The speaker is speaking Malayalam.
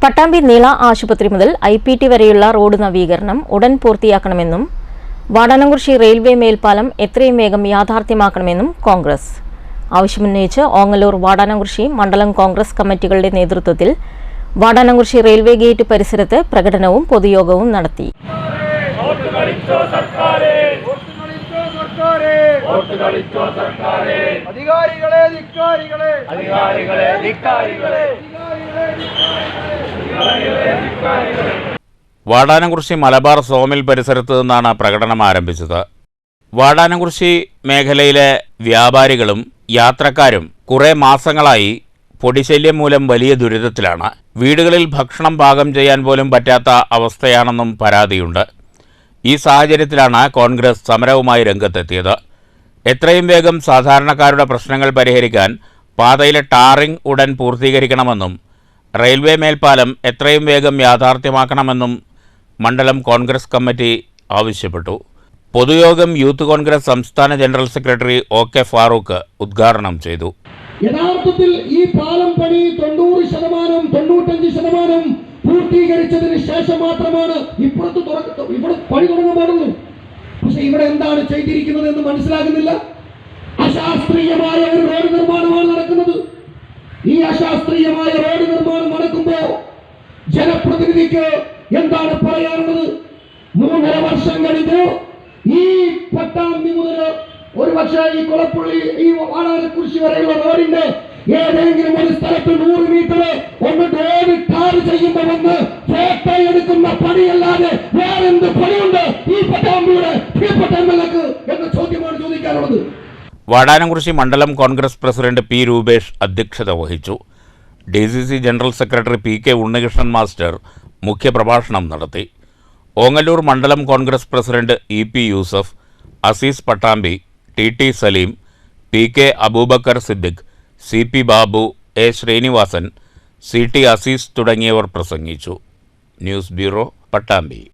പട്ടാമ്പി നീള ആശുപത്രി മുതൽ IPT വരെയുള്ള റോഡ് നവീകരണം ഉടൻ പൂർത്തിയാക്കണമെന്നും വാടാനംകുറിശി റെയിൽവേ മേൽപ്പാലം എത്രയും വേഗം യാഥാർത്ഥ്യമാക്കണമെന്നും കോൺഗ്രസ് ആവശ്യമുന്നയിച്ച് ഓങ്ങല്ലൂർ വാടാനംകുറിശി മണ്ഡലം കോൺഗ്രസ് കമ്മിറ്റികളുടെ നേതൃത്വത്തിൽ വാടാനംകുറിശി റെയിൽവേ ഗേറ്റ് പരിസരത്ത് പ്രകടനവും പൊതുയോഗവും നടത്തി. വാടാനംകുറിശി മലബാർ സോമിൽ പരിസരത്ത് നിന്നാണ് പ്രകടനം ആരംഭിച്ചത്. വാടാനംകുറിശി മേഖലയിലെ വ്യാപാരികളും യാത്രക്കാരും കുറേ മാസങ്ങളായി പൊടിശല്യം മൂലം വലിയ ദുരിതത്തിലാണ്. വീടുകളിൽ ഭക്ഷണം പാകം ചെയ്യാൻ പോലും പറ്റാത്ത അവസ്ഥയാണെന്നും പരാതിയുണ്ട്. ഈ സാഹചര്യത്തിലാണ് കോൺഗ്രസ് സമരവുമായി രംഗത്തെത്തിയത്. എത്രയും വേഗം സാധാരണക്കാരുടെ പ്രശ്നങ്ങൾ പരിഹരിക്കാൻ പാതയിലെ ടാറിംഗ് ഉടൻ പൂർത്തീകരിക്കണമെന്നും റെയിൽവേ മേൽപ്പാലം എത്രയും വേഗം യാഥാർത്ഥ്യമാക്കണമെന്നും മണ്ഡലം കോൺഗ്രസ് കമ്മിറ്റി ആവശ്യപ്പെട്ടു. പൊതുയോഗം യൂത്ത് കോൺഗ്രസ് സംസ്ഥാന ജനറൽ സെക്രട്ടറി OK ഫാറൂഖ് ഉദ്ഘാടനം ചെയ്തു. യഥാർത്ഥത്തിൽ ഈ പാലം പണി 90%, 95% പൂർത്തീകരിച്ചതിന് ശേഷം മാത്രമാണ് ഇവിടെ പണി തുടങ്ങാൻ പാടുള്ളൂ. പക്ഷെ ഇവിടെ എന്താണ് ചെയ്തിരിക്കുന്നത് എന്ന് മനസ്സിലാകുന്നില്ല. അശാസ്ത്രീയമായ ഒരു റോഡ് നിർമ്മാണമാണ് നടക്കുന്നത്. ഈ അശാസ്ത്രീയമായ റോഡ് നിർമ്മാണം നടക്കുമ്പോൾ ജനപ്രതിനിധിക്ക് എന്താണ് പറയാനുള്ളത്? 3.5 വർഷം കഴിഞ്ഞു ഈ പട്ടാമ്പി മുതൽ ഒരുപക്ഷെ ഈ കൊളപ്പുള്ളി ഈ വാടാനംകുറിശി വരെയുള്ള റോഡിന്റെ ഏതെങ്കിലും ഒരു സ്ഥലത്ത് 100 മീറ്റർ ഒന്ന് റോഡ് ടാർ ചെയ്യുമ്പോൾ വന്ന് ഫോട്ടോ എടുക്കുന്ന പണിയല്ലാതെ വേറെന്ത് പണിയുണ്ട് ഈ പട്ടാമ്പിയുടെ പ്രിയപ്പെട്ട MLAക്ക് എന്ന ചോദ്യമാണ് ചോദിക്കാനുള്ളത്. വാടാനംകുറിശി മണ്ഡലം കോൺഗ്രസ് പ്രസിഡന്റ് P. രൂപേഷ് അധ്യക്ഷത വഹിച്ചു. DCC general secretary PK Unnikrishnan master മുഖ്യപ്രഭാഷണം നടത്തി. ഓങ്ങല്ലൂർ മണ്ഡലം Congress president EP Yusuf, Aziz Pattambi, TT Saleem, PK Abubakar Siddique, CP Babu, A. Srinivasan, CT Aziz തുടങ്ങിയവർ പ്രസംഗിച്ചു. News bureau, Pattambi.